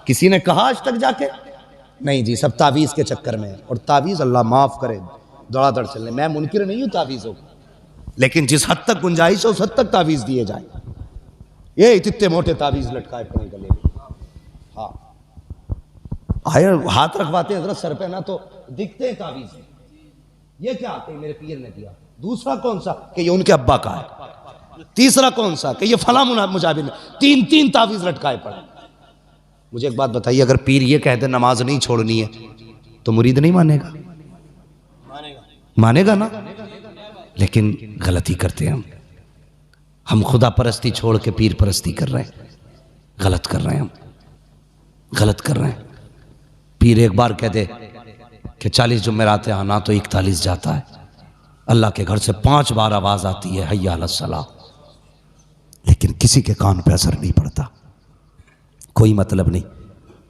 किसी ने कहा आज तक जाके? नहीं जी, सब तावीज़ के चक्कर में है। और तावीज़ अल्लाह माफ़ करे दौड़ादड़ चलने, मैं मुनकिर नहीं हूँ तावीज़ों को, लेकिन जिस हद तक गुंजाइश है उस हद तक तावीज़ दिए जाए। ये इतने मोटे तावीज़ लटकाए पड़े गले में, हाँ आए हाथ रखवाते हैं हज़रत सर पे ना तो दिखते हैं तावीज़। ये क्या आते हैं मेरे पीर ने दिया। दूसरा कौन सा कि ये उनके अब्बा का है। तीसरा कौन सा कि ये फला मुजाबिर ने। तीन तीन तावीज़ लटकाए पड़े। मुझे एक बात बताइए, अगर पीर ये कहते नमाज नहीं छोड़नी है तो मुरीद नहीं मानेगा? मानेगा ना। लेकिन गलती करते हैं हम खुदा परस्ती छोड़ के पीर परस्ती कर रहे हैं। गलत कर रहे हैं, हम गलत कर रहे हैं। पीर एक बार कह दे कि 40 जुमेरात आना तो 41 जाता है। अल्लाह के घर से 5 बार आवाज़ आती है हय्या अला सलाह, लेकिन किसी के कान पे असर नहीं पड़ता। कोई मतलब नहीं,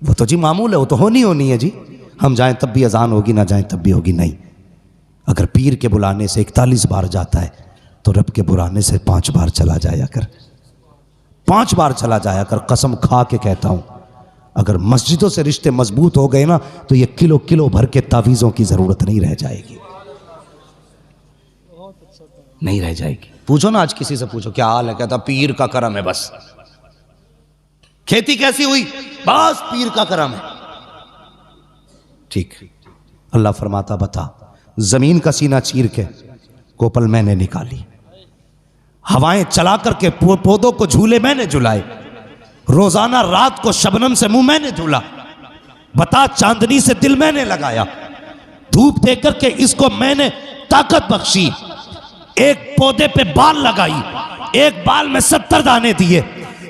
वो तो जी मामूल है, वो तो होनी है जी। हम जाएं तब भी अजान होगी, ना जाएं तब भी होगी। नहीं, अगर पीर के बुलाने से 41 बार जाता है तो रब के बुलाने से 5 बार चला जाया कर, 5 बार चला जाया कर। कसम खा के कहता हूं, अगर मस्जिदों से रिश्ते मजबूत हो गए ना तो ये किलो किलो भर के तावीज़ों की ज़रूरत नहीं रह जाएगी, नहीं रह जाएगी। पूछो ना आज किसी से पूछो क्या हाल है, कहता पीर का करम है बस। खेती कैसी हुई? बस पीर का करम है। ठीक, अल्लाह फरमाता बता, जमीन का सीना चीर के कोपल मैंने निकाली, हवाएं चला करके पौधों को झूले मैंने झुलाए, रोजाना रात को शबनम से मुंह मैंने धुला। बता, चांदनी से दिल मैंने लगाया, धूप दे करके इसको मैंने ताकत बख्शी। एक पौधे पे बाल लगाई, एक बाल में 70 दाने दिए,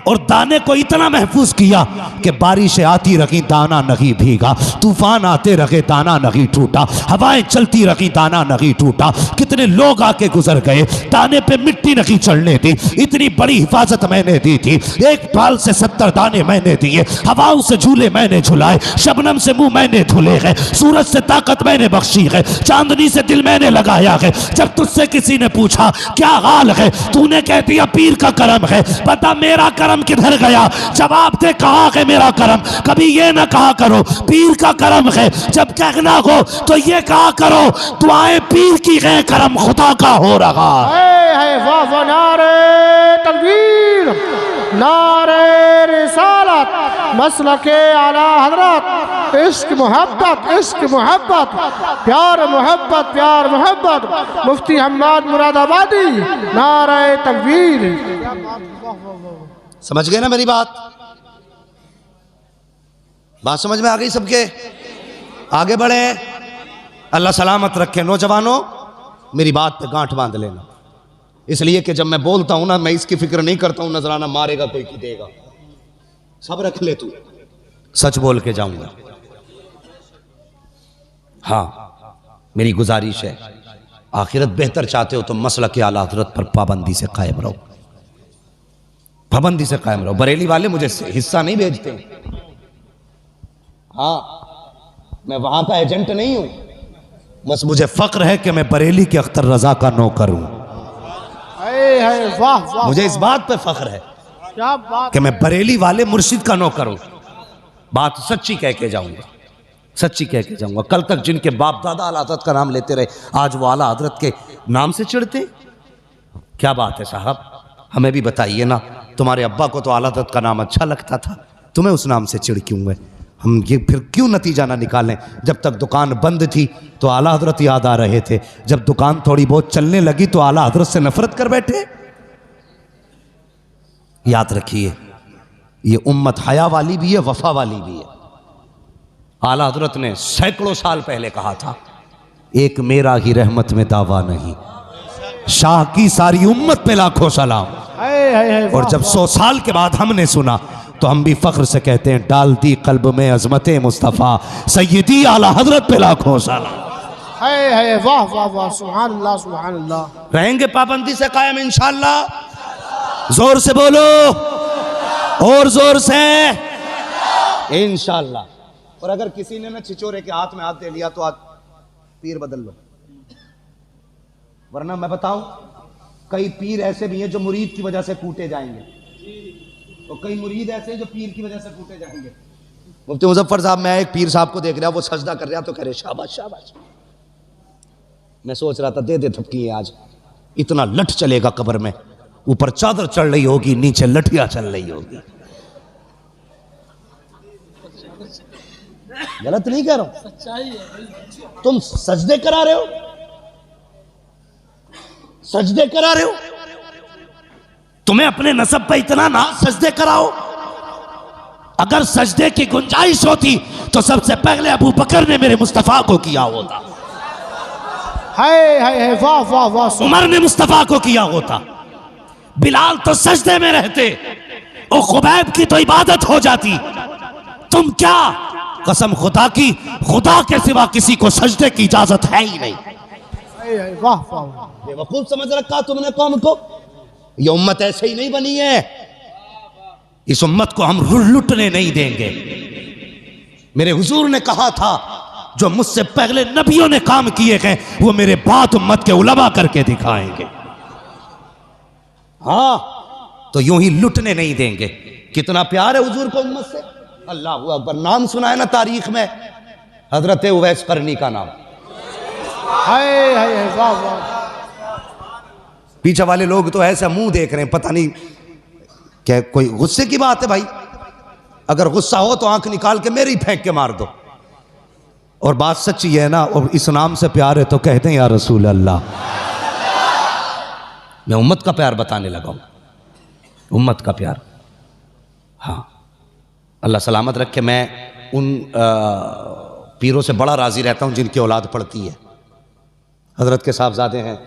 और दाने को इतना महफूज किया कि बारिशें आती रही दाना नहीं भीगा, तूफान आते रहे दाना नहीं टूटा, हवाएं चलती रही दाना नहीं टूटा। कितने लोग आके गुजर गए, दाने पे मिट्टी नहीं चढ़ने दी। इतनी बड़ी हिफाजत मैंने दी थी। एक बाल से 70 दाने मैंने दिए, हवाओं से झूले मैंने झुलाए, शबनम से मुंह मैंने धुले हैं, सूरज से ताकत मैंने बख्शी है, चांदनी से दिल मैंने लगाया है। जब तुझसे किसी ने पूछा क्या हाल है, तूने कह दिया पीर का करम है। बता मेरा करम किधर गया? जवाब दे कहाँ है मेरा करम? कभी ये ना कहा करो पीर का करम है, जब कहना हो तो ये कहा करो दुआएं पीर की है, करम खुदा का हो रहा है। वाह वाह, नारे तकबीर, नारे रिसालत, मसलके आला हजरत, इश्क मोहब्बत, इश्क मोहब्बत, प्यार मोहब्बत, प्यार मोहब्बत, मुफ्ती हम्माद मुरादाबादी, नारे तकबीर। समझ गए ना मेरी बात? बात समझ में आ गई सबके? आगे बढ़े, अल्लाह सलामत रखे। नौजवानों, मेरी बात पे गांठ बांध लेना, इसलिए कि जब मैं बोलता हूं ना, मैं इसकी फिक्र नहीं करता हूं नजराना मारेगा कोई की देगा। सब रख ले तू, सच बोल के जाऊंगा। हाँ, मेरी गुजारिश है, आखिरत बेहतर चाहते हो तो मसला के आला हजरत पर पाबंदी से कायम रहो, पाबंदी से कायम रहो। बरेली वाले मुझे हिस्सा नहीं भेजते। हाँ, मैं वहां का एजेंट नहीं हूं। बस मुझे फक्र है कि मैं बरेली के अख्तर रजा का नौकर हूं। वाह वाह, मुझे इस बात पे फख्र है क्या बात। कि मैं बरेली वाले मुर्शिद का नौकर हूं। बात सच्ची कह के जाऊंगा, सच्ची कह के जाऊंगा। कल तक जिनके बाप दादा आला हजरत का नाम लेते रहे, आज वो आला हजरत के नाम से चिढ़ते। क्या बात है साहब, हमें भी बताइए ना। तुम्हारे अब्बा को तो आला हजरत का नाम अच्छा लगता था, तुम्हें उस नाम से चिढ़ क्यों है? हम ये फिर क्यों नतीजा ना निकालें? जब तक दुकान बंद थी तो आला हजरत याद आ रहे थे, जब दुकान थोड़ी बहुत चलने लगी तो आला हजरत से नफरत कर बैठे। याद रखिए, ये उम्मत हया वाली भी है, वफा वाली भी है। आला हजरत ने सैकड़ों साल पहले कहा था, एक मेरा ही रहमत में दावा नहीं, शाह की सारी उम्मत पे लाखों सलाम। और जब 100 साल के बाद हमने सुना तो हम भी फख्र से कहते हैं, डाल दी कल्ब में अजमते मुस्तफ़ा, सैयदी आला हजरत पे लाखों सलाम। वाह वाह वाह, सुभान अल्लाह सुभान अल्लाह। रहेंगे पाबंदी से कायम इंशाअल्लाह। जोर से बोलो, और जोर से इंशाअल्लाह। और अगर किसी ने ना छिचोरे के हाथ में हाथ दे लिया तो आज पीर बदल लो, वरना मैं बताऊं कई पीर ऐसे भी हैं जो मुरीद की वजह से कूटे जाएंगे, तो कई मुरीद ऐसे हैं जो पीर की वजह से कूटे जाएंगे। मुफ्ती मुजफ्फर साहब, मैं एक पीर साहब को देख रहा, वो सजदा कर रहा तो कह रहे शाबाश शाबाश। मैं सोच रहा था दे दे थपकी, आज इतना लठ चलेगा कब्र में, ऊपर चादर चढ़ रही होगी, नीचे लठियां चल रही होगी। गलत नहीं कह रहा हूं, सच्चाई है। तुम सजदे करा रहे हो, सजदे करा रहे हो, तुम्हें अपने नसब पे इतना ना सजदे कराओ। अगर सजदे की गुंजाइश होती तो सबसे पहले अबू बकर ने मेरे मुस्तफा को किया होता, वाह वाह वाह। उमर ने मुस्तफा को किया होता, बिलाल तो सजदे में रहते, और खुबैब की तो इबादत हो जाती। तुम क्या, कसम खुदा की, खुदा के सिवा किसी को सजदे की इजाजत है ही नहीं। वाह वाह, बेवकूफ समझ रखा तुमने कौम को। ये उम्मत ऐसे ही नहीं बनी है, इस उम्मत को हम लुटने नहीं देंगे। मेरे हुजूर ने कहा था, जो मुझसे पहले नबियों ने काम किए हैं वो मेरे बाद उम्मत के उलमा करके दिखाएंगे। हाँ, तो यूं ही लुटने नहीं देंगे। कितना प्यार है हुजूर को उम्मत से, अल्लाह अकबर। नाम सुना है ना तारीख में, हजरत उवैस करनी का नाम। वाह वाह। पीछे वाले लोग तो ऐसा मुंह देख रहे हैं, पता नहीं क्या कोई गुस्से की बात है भाई। अगर गुस्सा हो तो आंख निकाल के मेरी फेंक के मार दो। और बात सच्ची है ना, और इस नाम से प्यार है तो कहते हैं या रसूल अल्लाह। मैं उम्मत का प्यार बताने लगा हूं, उम्मत का प्यार। हाँ, अल्लाह सलामत रखे। मैं उन पीरों से बड़ा राजी रहता हूं जिनकी औलाद पढ़ती है। हजरत के साहबजादे हैं,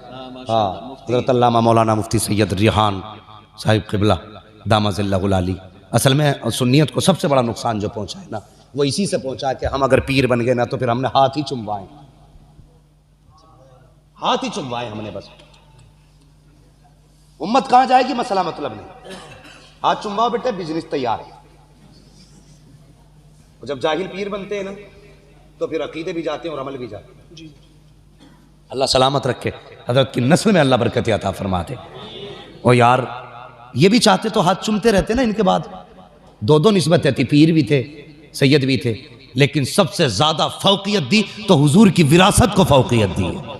हाँ, हजरत अल्लामा मौलाना मुफ्ती सैयद रिहान साहिब क़िबला दामज़िल्लहुल आली। असल में सुन्नियत को सबसे बड़ा नुकसान जो पहुंचा है ना, वो इसी से पहुंचा कि हम अगर पीर बन गए ना तो फिर हमने हाथ ही चुमवाए, हाथ ही चुमवाए हमने बस। उम्मत कहां जाएगी मसला मतलब नहीं, हाथ चुमवाओ बेटे, बिजनेस तैयार है। जब जाहिल पीर बनते हैं ना तो फिर अकीदे भी जाते हैं और अमल भी जाते हैं। अल्लाह सलामत रखे, हजरत की नस्ल में अल्लाह बरकत अता फरमा दे। और यार ये भी चाहते तो हाथ चुमते रहते ना, इनके बाद दो दो निस्बतें थी, पीर भी थे सैयद भी थे, लेकिन सबसे ज्यादा फौकियत दी तो हुजूर की विरासत को फौकियत दी है।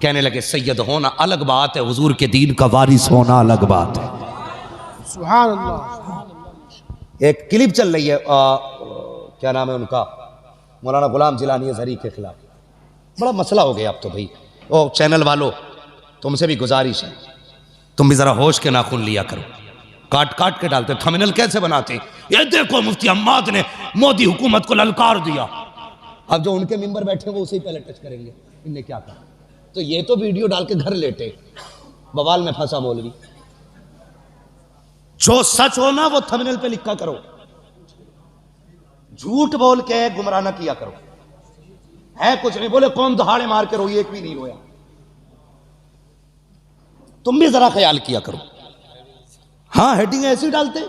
कहने लगे सैयद होना अलग बात है, हुजूर के दीन का वारिस होना अलग बात है। सुभान अल्लाह। एक क्लिप चल रही है, क्या नाम है उनका, मौलाना गुलाम जिलानी अज़हरी के खिलाफ। बड़ा मसला हो गया अब तो भाई। ओ चैनल वालों, तुमसे भी गुजारिश है, तुम भी जरा होश के नाखून लिया करो। काट काट के डालते, थंबनेल कैसे बनाते, ये देखो मुफ्ती अम्माद ने मोदी हुकूमत को ललकार दिया। अब जो उनके मेंबर बैठे वो उसी पहले टच करेंगे, इनने क्या कहा। तो ये तो वीडियो डाल के घर लेटे, बवाल में फंसा मौलवी। जो सच हो ना वो थंबनेल पे लिखा करो, झूठ बोल के गुमराह ना किया करो। है कुछ नहीं, बोले कौन दहाड़े मार के रोई, एक भी नहीं रोया। तुम भी जरा ख्याल किया करो। हाँ, हेडिंग ऐसी डालते,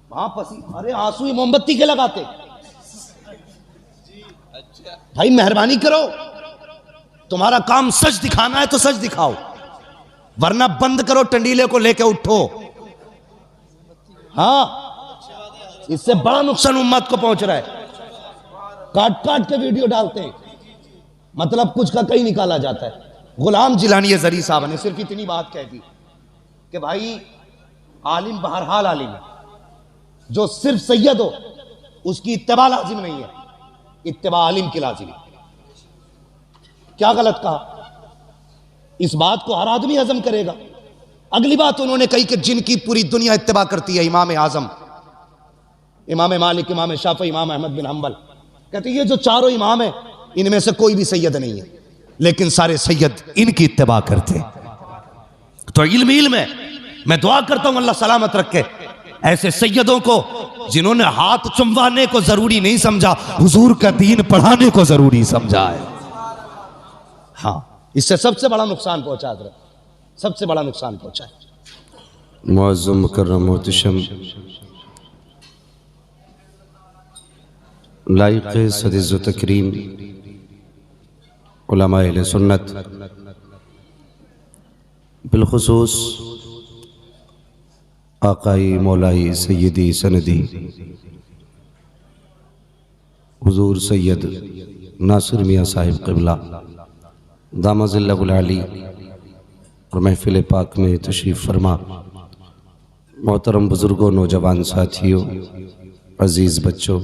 हाँ पसी, अरे आंसू ही मोमबत्ती के लगाते। भाई मेहरबानी करो, तुम्हारा काम सच दिखाना है तो सच दिखाओ, वरना बंद करो, टंडीले को लेके उठो। हाँ, इससे बड़ा नुकसान उम्मत को पहुंच रहा है। काट काट के वीडियो डालते हैं, मतलब कुछ का कहीं निकाला जाता है। गुलाम जिलानी जरी साहब ने सिर्फ इतनी बात कह दी कि भाई आलिम बहरहाल आलिम है, जो सिर्फ सैयद हो उसकी इत्तिबा लाजिम नहीं है, इत्तिबा आलिम की लाजिम है। क्या गलत कहा? इस बात को हर आदमी हजम करेगा। अगली बात उन्होंने कही कि जिनकी पूरी दुनिया इत्तिबा करती है, इमाम आजम, इमाम मालिक, इमाम शाफी, इमाम अहमद बिन हंबल, कहते ये जो चारों इमाम है इनमें से कोई भी सैयद नहीं है, लेकिन सारे सैयद इनकी इत्तिबा करते। तो इल्म है। मैं दुआ करता हूं अल्लाह सलामत रखे ऐसे सैयदों को जिन्होंने हाथ चुमवाने को जरूरी नहीं समझा, हुजूर का दीन पढ़ाने को जरूरी समझा है। हाँ, इससे सबसे बड़ा नुकसान पहुंचा हज़रत, सबसे बड़ा नुकसान पहुंचा है। मुअज़्ज़म मुकर्रम मोहतशम लाइक़ सदिज़्ज़ो तकरीम उलमाए अहले सुन्नत, बिलखुसूस आकाई मौलाई सय्यदी सनदी हुजूर सैयद नासिर मियाँ साहिब क़िबला दामज़िल्लहुल आली और महफ़िल पाक में तशरीफ़ फरमा, मोहतरम बुज़ुर्गों, नौजवान साथियों, अज़ीज़ बच्चों,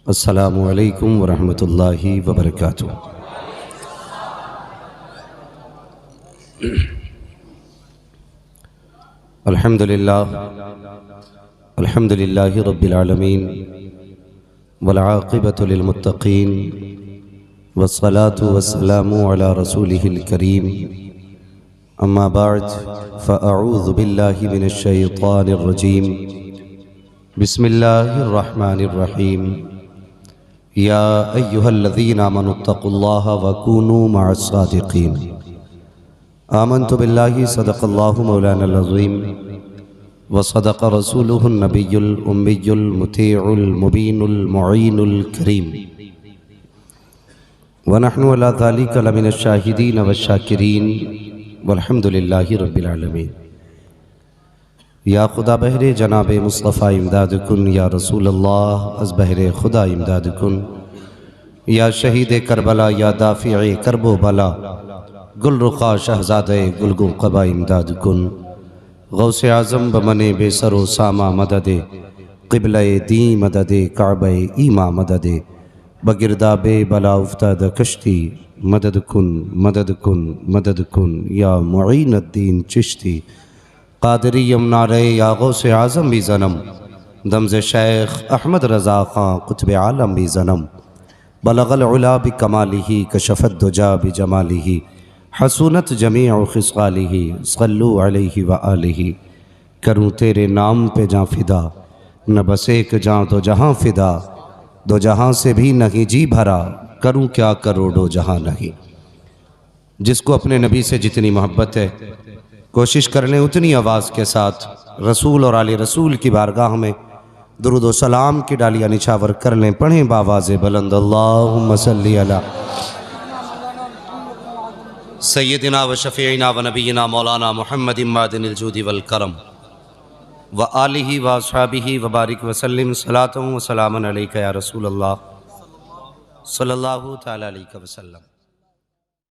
अस्सलामु अलैकुम व रहमतुल्लाहि व बरकातुहू। अल्हम्दुलिल्लाह अल्हम्दुलिल्लाहि रब्बिल आलमीन वल आक़िबतु लिल मुत्तक़ीन वस्सलातु वस्सलामु अला रसूलिहिल करीम, अम्मा बाद फ़अऊज़ु बिल्लाहि मिनश शैतानिर रजीम, बिस्मिल्लाहिर रहमानिर रहीम। या अय्युहल्लज़ीना आमनुत्तक़ुल्लाह व कूनू मअस सादिक़ीन। आमन्तु बिल्लाहि सदक़ल्लाहु मौलानल अज़ीम व सदक़ रसूलुहुन नबियुल उम्मियुल मुतीउल मुबीनुल मुईनुल करीम व नहनु अला ज़ालिका लमिनश शाहिदीन व शाकिरीन वल्हम्दुलिल्लाहि रब्बिल आलमीन। या खुदा बहरे जनाबे मुस्तफ़ा इमदाद कुन, या रसूल अल्लाह अज़ बहरे खुदा इमदाद कुन, या शहीद करबला, या दाफ़िए करबो बला, गुलरुखा शहज़ादे गुलगु क़बा इमदाद कुन। गौसे आज़म बमने बेसरो सामा मददे, क़िबले दी मददे, काबे ईमा मददे, बगिरदाबे बला उफ्ताद कश्ती, मदद कुन मदद कुन मदद कुन, या मुईनुद्दीन चिश्ती क़ादरी यमनारे, या गौसे आज़म भी ज़नम, दमज़े शेख अहमद रज़ा ख़ां क़ुत्ब आलम भी ज़नम, बलगल उला बि कमालिही, कशफ़त दुजा बि जमालिही, हसूनत जमीअ खिसालिही, सल्लु अलैहि व आलिही। करूँ तेरे नाम पे जाँ फ़िदा, न बस एक जाँ दो जहाँ फ़िदा, दो जहाँ से भी नहीं जी भरा, करूँ क्या करोड़ों जहाँ नहीं। जिसको अपने नबी से जितनी मोहब्बत है, कोशिश कर लें उतनी आवाज़ के साथ रसूल और आले रसूल की बारगाह में दुरूद व सलाम की डालियाँ निछावर कर लें। पढ़ें बावाज़े बुलंद, अल्लाहुम्मा सल्ली अला सय्यदिना व शफ़ीइना व नबीना मौलाना मुहम्मदिन मादिनिल जूदि वल करम व आलिही व अस्हाबिही व बारिक वसल्लिम सलातुन व सलामुन अलैका या रसूल अल्लाह सल्लल्लाहु तआला अलैहि वसल्लम।